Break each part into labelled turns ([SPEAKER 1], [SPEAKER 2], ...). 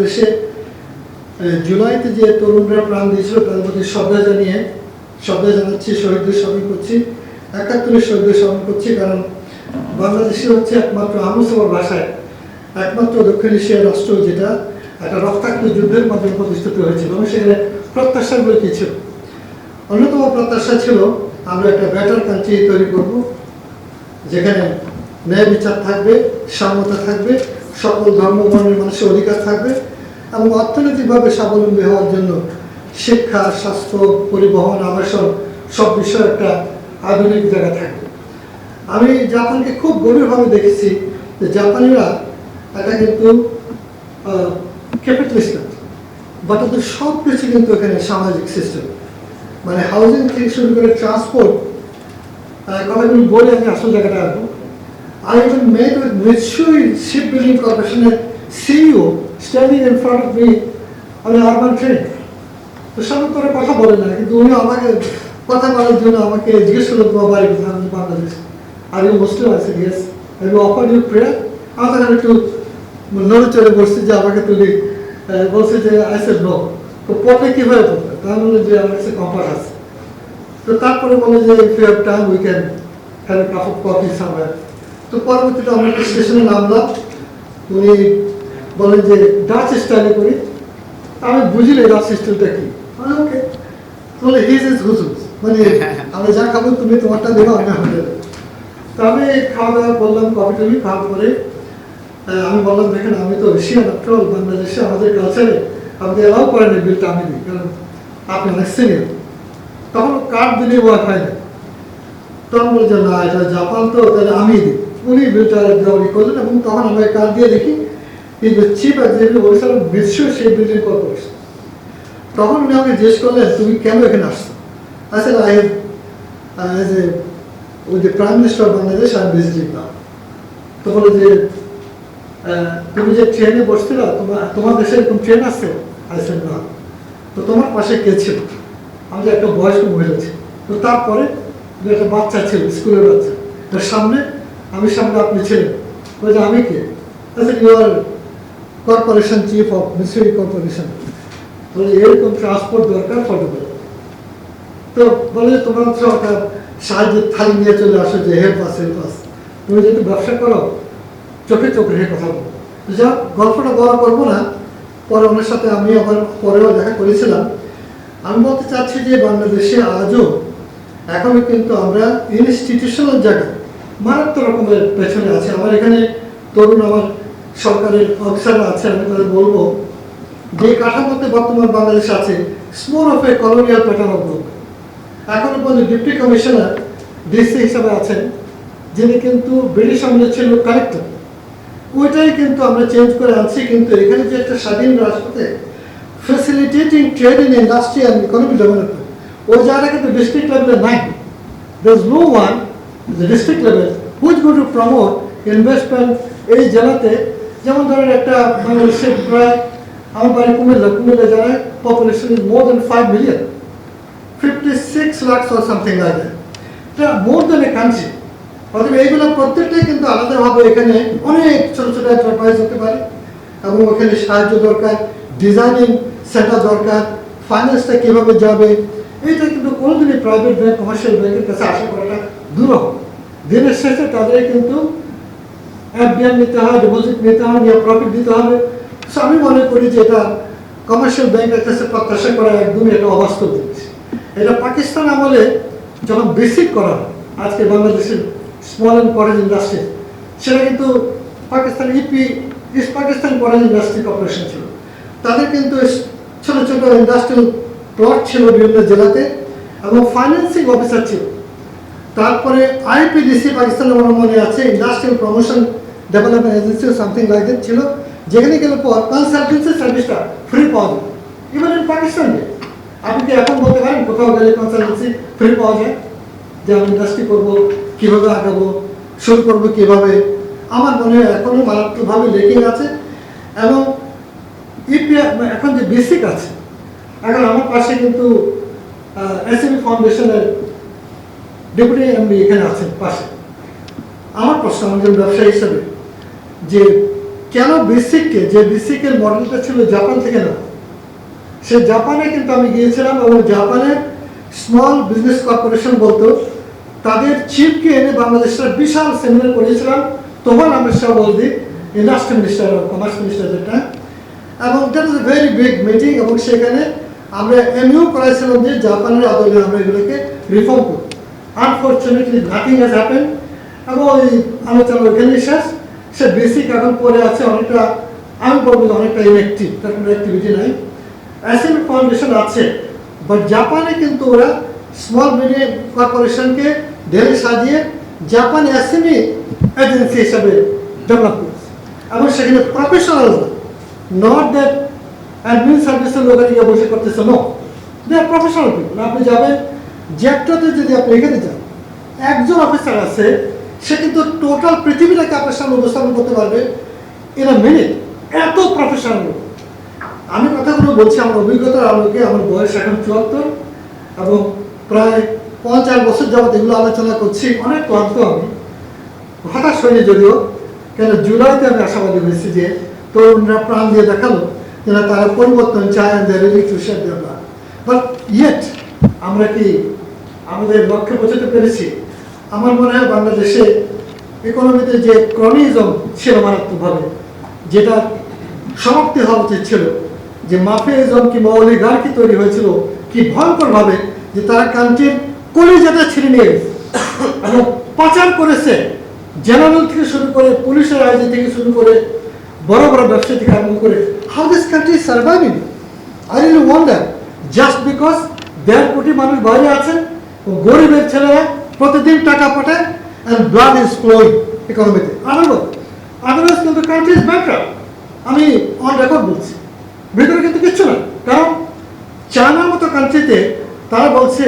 [SPEAKER 1] বাংলাদেশে জুলাইতে যে তরুণরা প্রাণ দিয়েছিল তাদের প্রতি শ্রদ্ধা জানাচ্ছি, শহীদদের স্মরণ করছি, ৭১ শহীদদের স্মরণ করছি। কারণ বাংলাদেশে হচ্ছে একমাত্র আহমদ ভাষায় একমাত্র দক্ষিণ এশিয়ার রাষ্ট্র যেটা একটা রক্তাক্ত যুদ্ধের মাধ্যমে প্রতিষ্ঠিত হয়েছিল এবং সেখানে প্রত্যাশাগুলো কী ছিল? অন্যতম প্রত্যাশা ছিল আমরা একটা বেটার কান্ট্রি তৈরি করব, যেখানে ন্যায় বিচার থাকবে, সাম্যতা থাকবে, সকল ধর্ম বর্ণের মানুষের অধিকার থাকবে এবং অর্থনৈতিকভাবে স্বাবলম্বী হওয়ার জন্য শিক্ষা, স্বাস্থ্য, পরিবহন, আবাসন সব বিষয়ে একটা আধুনিক জায়গা থাকবে। আমি জাপানকে খুব গভীরভাবে দেখেছি যে জাপানিরা এটা কিন্তু ক্যাপিটালিস্ট না, বাট ওদের সব কিছু কিন্তু এখানে সামাজিক সিস্টেম, মানে হাউজিং থেকে শুরু করে ট্রান্সপোর্ট, কথাগুলো বলে আমি আসল জায়গাটা আসবো। I even met with Mitsui Shipbuilding Corporation CEO standing in front of me on an urban train. তো সব করে কথা বলে না, কিন্তু উনি আমাকে কথা বলার জন্য আমাকে জিজ্ঞেস করলো তোমার বাড়ি কোথায়, আমি Bangladesh. Are you Muslim? I said yes. Have you offered you prayer? আমি তখন একটু নড়ে চড়ে বসছি যে আমাকে তুলি, বলছে যে আই সেড নো। তো পড়লে কীভাবে পড়বে? তার বললো যে আমার কাছে কম্পাস আছে। তো তারপরে বলে যে if you have time we can have a cup of coffee somewhere. তো পরবর্তীতে আমরা একটা স্টেশনে নামলাম, উনি বলেন যে ডাচ স্টাইলে করি। আমি বুঝি না ডাচ স্টাইলটা কি, ওকে বলে হিজ ইজ হুজুজ, মানে আমরা যা খাবো তুমি তোমারটা দেবো, আমি আমাদের। তো আমি খাওয়া দাওয়া করলাম, কফি টফি খাওয়ার পরে আমি বললাম দেখেন আমি তো এশিয়ান আফটার অল, বাংলাদেশে আমাদের কালচারে আপনি এলাও করেন এই বিলটা আমি দিই, কারণ আপনি অনেক সিনিয়র। তখন কার্ড দিলে ওয়ার্ক হয় না, তখন বলছে না এটা জাপান তো তাহলে আমি দিই। উনি বিলটা দেওয়ারি করলেন এবং তখন আমরা কার্ড দিয়ে দেখি কিন্তু চিফ এক্সিকিউটিভ বলেছিল মিৎসুই শিপবিল্ডিং কর্পোরেশন। তখন উনি আমাকে জিজ্ঞেস করলেন তুমি কেন এখানে আসছো? আসলে I have as a with the prime minister of Bangladesh I am visiting now. তো বলে যে তুমি যে ট্রেনে বসছিল তোমার দেশে এরকম ট্রেন আসছে? আই সেড না। তো তোমার পাশে কে ছিল? আমি যে একটা বয়স্ক মহিলা ছিল। তো তারপরে একটা বাচ্চা ছিল, স্কুলের বাচ্চা, তার সামনে আমি সামনে আপনি ছিলেন। বলছে আমি কে? আচ্ছা you are corporation chief of Mitsui corporation. বলে এরকম ট্রান্সপোর্ট দরকার ফটোগ্রাফ। তো বলে যে তোমার একটা সাহায্যের থালি নিয়ে চলে আসো যে হেল্প আস হেল্প আস। তুমি যেহেতু ব্যবসা করো চোখে চোখে রেখে কথা বলো। যা গল্পটা বড় করবো না, পরে ওনার সাথে আমি আবার পরেও দেখা করেছিলাম। আমি বলতে চাচ্ছি যে বাংলাদেশে আজও এখনো কিন্তু আমরা ইনস্টিটিউশনাল জায়গায় মারাত্মক রকমের পেছনে আছে। আমার এখানে তরুণ আমার সরকারের অফিসাররা আছে, আমি তাদের বলবো যে কাঠামোতে বর্তমান বাংলাদেশ আছে স্মোর of a colonial pattern of group. এখনো পর্যন্ত ডিপ্টি কমিশনার ডিসি হিসাবে আছেন, যিনি কিন্তু ব্রিটিশ আমলে ছিল কালেক্টর। ওইটাই কিন্তু আমরা চেঞ্জ করে আনছি, কিন্তু এখানে যে একটা স্বাধীন রাষ্ট্রতে facilitating trade in industry and economic development ওই জায়গাটা কিন্তু ডিস্ট্রিক্ট লেভেলে নাই। There is no one the district level who is going to promote investment এই জেলাতে। যেমন ধরেন একটা বাংলাদেশের প্রায় আমার বাড়ি কুমিল্লা জেলায় population is more than 5 million, 56 lakhs or something like that. এটা মোর দেন এ কান্ট্রি। অথবা এইগুলো প্রত্যেকটাই কিন্তু আলাদাভাবে এখানে অনেক ছোটো ছোটো এন্টারপ্রাইজ হতে পারে এবং ওখানে সাহায্য দরকার, ডিজাইনিং সেন্টার দরকার, ফাইন্যান্সটা কীভাবে যাবে, এইটা কিন্তু কোনোদিনই প্রাইভেট ব্যাংক, কমার্শিয়াল ব্যাংকের কাছে আশা করাটা দুরূহ। দিনের শেষে তাদের কিন্তু এফডিআর নিতে হয়, ডিপোজিট নিতে হয়, নিয়ে প্রফিট দিতে হবে। সো আমি মনে করি যে এটা কমার্শিয়াল ব্যাংকের কাছে প্রত্যাশা করা একদমই একটা অবাস্তব জিনিস। এটা পাকিস্তান আমলে যখন বেসিক করা হয় আজকে বাংলাদেশের স্মল অ্যান্ড করেজ ইন্ডাস্ট্রি, সেটা কিন্তু Pakistan east Pakistan chores industry corporation ছিল। তাদের কিন্তু ছোটো ছোটো ইন্ডাস্ট্রিয়াল প্লট ছিল বিভিন্ন জেলাতে এবং ফাইন্যান্সিং অফিসার ছিল। তারপরে আইপিডিসি পাকিস্তানের মনে আছে, industrial promotion development agency something like that ছিল, যেখানে গেলে পর কনসালটেন্সি সার্ভিসটা ফ্রি পাওয়া যায়। ইভেন ইন পাকিস্তান আপনি কি এখন বলতে পারেন কোথাও গেলে কনসালটেন্সি ফ্রি পাওয়া যায়? যে আমি ইন্ডাস্ট্রি করবো, কীভাবে আগাবো, শুরু করবো কীভাবে, আমার মনে হয় এখনও মারাত্মকভাবে লেকিং আছে। এবং এখন যে বেসিক আছে, এখন আমার পাশে কিন্তু এসএমই ফাউন্ডেশনের ডেপুটি এমডি এখানে আছেন পাশে। আমার প্রশ্ন আমাদের ব্যবসায়ী হিসাবে যে কেন বেসিককে, যে বেসিকের মডেলটা ছিল জাপান থেকে না, সে জাপানে কিন্তু আমি গিয়েছিলাম এবং জাপানের স্মল বিজনেস কর্পোরেশন বলতো তাদের চিফকে এনে বাংলাদেশের বিশাল সেমিনার করেছিলাম তখন আহমেদ শাহ বলদি ইন্ডাস্ট্রি মিনিস্টার কমার্স মিনিস্টার যেটা, এবং that is a very big meeting, এবং সেখানে আমরা এমইউ করাইছিলাম যে জাপানের আদলে আমরা এগুলোকে রিফর্ম করি। আনফর্চুনেটলি নাথিং হ্যাজ হ্যাপেন, এবং ওই আলোচনা ওইখানে শেষ। সে বেসিক এখন পরে আছে অনেকটা, আমি বলবো অনেকটা ইনঅ্যাক্টিভ, তার কোনো অ্যাক্টিভিটি নাই। অ্যাসেমি ফাউন্ডেশন আছে, বাট জাপানে কিন্তু ওরা স্মল মিডিয়াম কর্পোরেশনকে ঢেলে সাজিয়ে জাপান অ্যাসেমি এজেন্সি হিসাবে ডেভেলপ করেছে, এবং সেখানে প্রফেশনাল, নট দ্যাট অ্যাডমিন সার্ভিসের লোকের গিয়ে বসে করতেছে, নো, দে আর প্রফেশনাল পিপল। আপনি যাবেন জ্যাকটাতে, যদি আপনি এখানে যান, একজন অফিসার আছে, সে কিন্তু টোটাল পৃথিবীটাকে আপনার সামনে উপস্থাপন করতে পারবে ইন আ মিনিট, এত প্রফেশনাল লোক। আমি কথাগুলো বলছি আমার অভিজ্ঞতার আলোকে, আমার বয়স এখন 74 এবং প্রায় 5-4 বছর যাবত এগুলো আলোচনা করছি। অনেক ক্লান্ত, আমি হতাশ হয়নি যদিও, কেন জুলাইতে আমি আশাবাদী হয়েছি যে তরুণরা প্রাণ দিয়ে দেখালো যেন তারা পরিবর্তন চায়, বাট ইয়েট আমরা কি আমাদের লক্ষ্যে পৌঁছতে পেরেছি? আমার মনে হয় বাংলাদেশে ইকোনমিতে যে ক্রনিজম ছিল মারাত্মকভাবে, যেটা সমাপ্তি হওয়া উচিত ছিল, যে মাফিয়াজম কিংবা অলিগার্কি তৈরি হয়েছিল কি ভয়ঙ্করভাবে, যে তারা কান্ট্রির কলিজাটা ছিঁড়ে নিয়ে গেছে এবং পাচার করেছে, জেনারেল থেকে শুরু করে পুলিশের আইজি থেকে শুরু করে বড় বড় ব্যবসা থেকে আরম্ভ করে। How this country is surviving? I really wonder, just because 1.5 কোটি মানুষ বাইরে আছেন, গরিবের ছেলেরা প্রতিদিন টাকা পাঠায়, অ্যান্ড ব্লাড ইজ ফ্লোয়িং ইকোনমিতে। আদারওয়াইজ কিন্তু কান্ট্রি ইজ ব্যাংকরাপ্ট। আমি অন রেকর্ড বলছি, ভিতরে কিন্তু কিচ্ছু না। কারণ চায়নার মতো কান্ট্রিতে তারা বলছে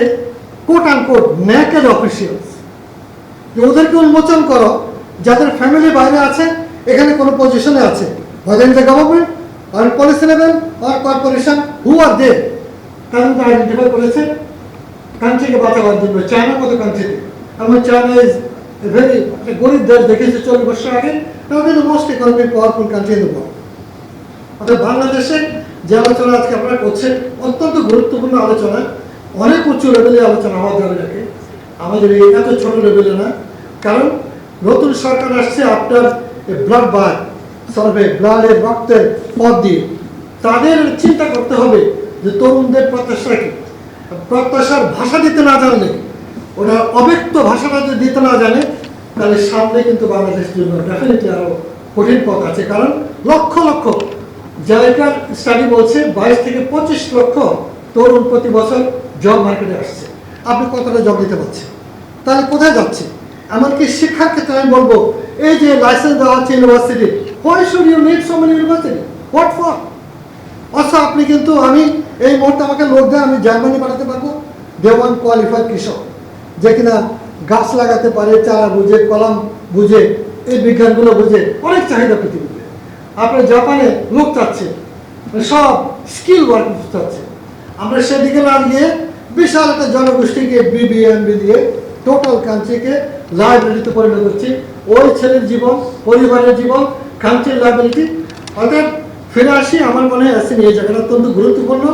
[SPEAKER 1] কোট আন কোট নেকেড অফিসিয়ালস, যে ওদেরকে উন্মোচন করো যাদের ফ্যামিলি বাইরে আছে, এখানে কোনো পজিশনে আছে, whether in the government or policy level or corporation, who are they? তারা কিন্তু আইডেন্টিফাই করেছে কান্ট্রিকে বাঁচাবার জন্য চায়নার মতো কান্ট্রিতে। এবং চায়না ইজ ভেরি গরিব দেশ, দেখেছে 40 বছর আগে, তাদের most economic powerful country in the world. অর্থাৎ বাংলাদেশে যে আলোচনা আজকে আপনারা করছেন অত্যন্ত গুরুত্বপূর্ণ আলোচনা, অনেক উঁচু লেভেলে আলোচনা হওয়া যাবে, যাকে আমাদের এই এত ছোট লেভেলে না। কারণ নতুন সরকার আসছে আফটার ব্লাড বাথ, সর্ভে ব্লাডের রক্তের পথ দিয়ে, তাদের চিন্তা করতে হবে যে তরুণদের প্রত্যাশা কি। প্রত্যাশার ভাষা দিতে না জানলে, ওটা অব্যক্ত ভাষাটা যদি দিতে না জানে, তাহলে সামনে কিন্তু বাংলাদেশের জন্য ডেফিনেটলি আরো কঠিন পথ আছে। কারণ লক্ষ লক্ষ জায়গার স্টাডি বলছে 22 থেকে 25 লক্ষ তরুণ প্রতি বছর জব মার্কেটে আসছে। আপনি কতটা জব দিতে পারছেন? তাহলে কোথায় যাচ্ছে? এমনকি শিক্ষার ক্ষেত্রে আমি বলবো, এই যে লাইসেন্স দেওয়া হচ্ছে university, why should you need so many university? What for? অথচ আপনি কিন্তু, আমি এই মুহূর্তে আমাকে লোক দেয়, আমি জার্মানি পাঠাতে পারবো, দেওয়ান কোয়ালিফাইড কৃষক, যে কিনা গাছ লাগাতে পারে, চারা বুঝে, কলম বুঝে, এই বিজ্ঞানগুলো বুঝে, অনেক চাহিদা পৃথিবীতে। আপনার জাপানে লোক চাচ্ছে, সব স্কিল ওয়ার্ক চাচ্ছে। আমরা সেদিকে না গিয়ে বিশাল একটা জনগোষ্ঠীকে বিবিএমবি দিয়ে টোটাল কান্ট্রিকে লাইবিলিটিতে পরিণত করছি। ওই ছেলের জীবন, পরিবারের জীবন, কান্ট্রির লাইবিলিটি। অর্থাৎ ফিরে আসি, আমার মনে হয় আসেন এই জায়গাটা অত্যন্ত গুরুত্বপূর্ণ।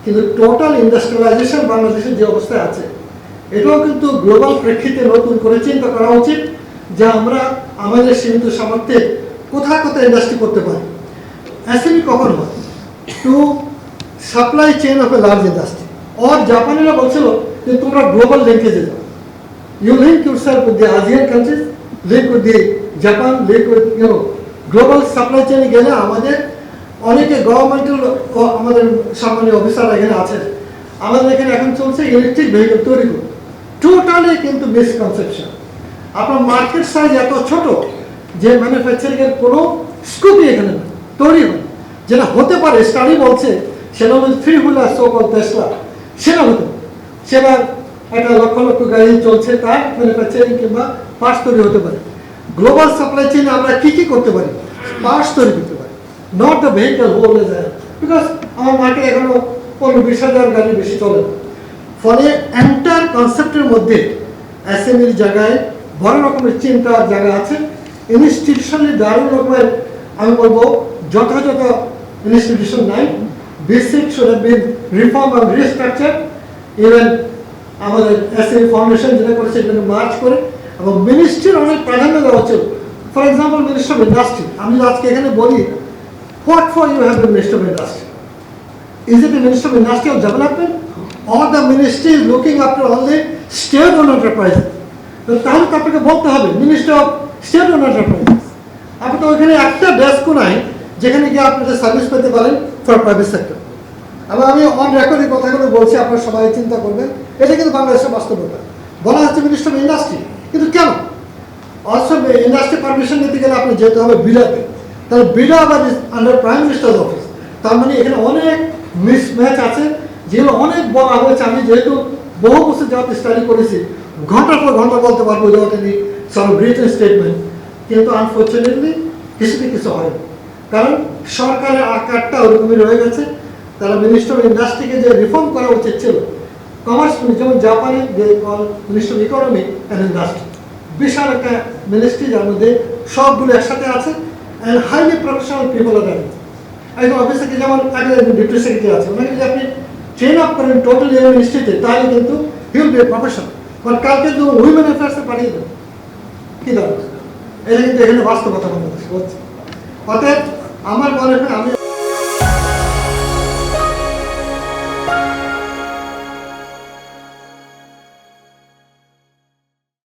[SPEAKER 1] কিন্তু টোটাল ইন্ডাস্ট্রিয়ালাইজেশন বাংলাদেশের যে অবস্থায় আছে, এটাও কিন্তু গ্লোবাল প্রেক্ষিতে নতুন করে চিন্তা করা উচিত, যে আমরা আমাদের সীমিত সামর্থ্যে কোথায় কোথায় ইন্ডাস্ট্রি করতে পারি। অ্যাসেমি কখন হয়? To supply chain of a large industry. और জাপানিরা বলছিল যে তোমরা গ্লোবাল লিঙ্কেজে যাও, you link yourself with the ASEAN countries, link with the Japan, link with global supply চেইনে গেলে আমাদের অনেকে গভর্নমেন্টাল, আমাদের সম্মানীয় অফিসাররা এখানে আছেন, আমাদের এখানে এখন চলছে ইলেকট্রিক ভেহিকল তৈরি করুন। টোটালি কিন্তু মিসকনসেপশন। আপনার মার্কেট সাইজ এত ছোট যে ম্যানুফ্যাকচারিংয়ের কোনো স্কোপই এখানে তৈরি হয়। যেটা হতে পারে, স্টাডি বলছে সেটা হল 3 হুইলার সো-কল্ড টেসলা, সেটা হতে পারে। সেটা একটা লক্ষ লক্ষ গাড়ি চলছে, তার ম্যানুফ্যাকচারিং কিংবা পার্টস তৈরি হতে পারে। গ্লোবাল সাপ্লাই চেইনে আমরা কি কি করতে পারি? পার্টস তৈরি করতে পারি, not the vehicle whole as a, because আমার মার্কেট এখনো 15-20 হাজার গাড়ি বেশি চলে না। ফলে এন্টার কনসেপ্টের মধ্যে অ্যাসেম্বলির জায়গায় বড় রকমের চিন্তার জায়গা আছে, ইনস্টিটিউশনালি দারুণ রকমের আমি বলবো যথাযথ ইনস্টিটিউশন নাই, basic should have been reform এবং রিস্ট্রাকচার। ইভেন আমাদের এসএ ফাউন্ডেশন যেটা করেছে এটাকে মার্চ করে, এবং মিনিস্ট্রির অনেক প্রাধান্য দেওয়া উচিত। For example minister of industry, আমি আজকে এখানে বলি what for you have the minister of industry? Is it the Minister of Industry or Development, or the ministry is looking after only state-owned enterprises? তো তাহলে তো আপনাকে বলতে হবে মিনিস্টার অফ স্টেট-ওন্ড এন্টারপ্রাইজেস। আপনি তো ওইখানে একটা ডেস্কও নাই যেখানে গিয়ে আপনারা সার্ভিস পেতে পারেন ফর প্রাইভেট সেক্টর। এবং আমি অন রেকর্ড এই কথাগুলো বলছি, আপনারা সবাই চিন্তা করবেন, এটা কিন্তু বাংলাদেশের বাস্তবতা। বলা হচ্ছে মিনিস্টার অফ ইন্ডাস্ট্রি, কিন্তু কেন? অলসো ইন্ডাস্ট্রি পারমিশন নিতে গেলে আপনি যেতে হবে বিডাতে, তাহলে বিডা আবার আন্ডার প্রাইম মিনিস্টার অফিস। তার মানে এখানে অনেক মিসম্যাচ আছে, যেগুলো অনেক বলা হয়েছে। আমি যেহেতু বহু বছর যাওয়াতে স্টাডি করেছি, ঘন্টার পর ঘন্টা বলতে পারবো উইদাউট এনি সম রিটেন স্টেটমেন্ট, কিন্তু আনফর্চুনেটলি কিছুতে কিছু হয়, কারণ সরকারের আকারটা ওরকমই রয়ে গেছে। তারা মিনিস্টার অফ ইন্ডাস্ট্রিকে যে রিফর্ম করা উচিত ছিল, কমার্স যেমন জাপানে minister of economy and industry, বিশাল একটা মিনিস্ট্রি যার মধ্যে সবগুলো একসাথে আছে অ্যান্ড হাইলি প্রফেশনাল পিপল আর দ্যাট। একজন অফিসারকে যেমন একজন ডিপ্টি সেক্রেটারি আছে, ওনাকে যদি আপনি ট্রেন আপ করেন টোটাল ইউনিভার্সিটিতে, তাহলে কিন্তু he will B a professional. But কালকে যদি উইমেন অ্যাফেয়ার্সে পাঠিয়ে দেন, কী দরকার? এটা কিন্তু এখানে বাস্তবতা বাংলাদেশ বলছে। অতএব আমার মনে হয় আমি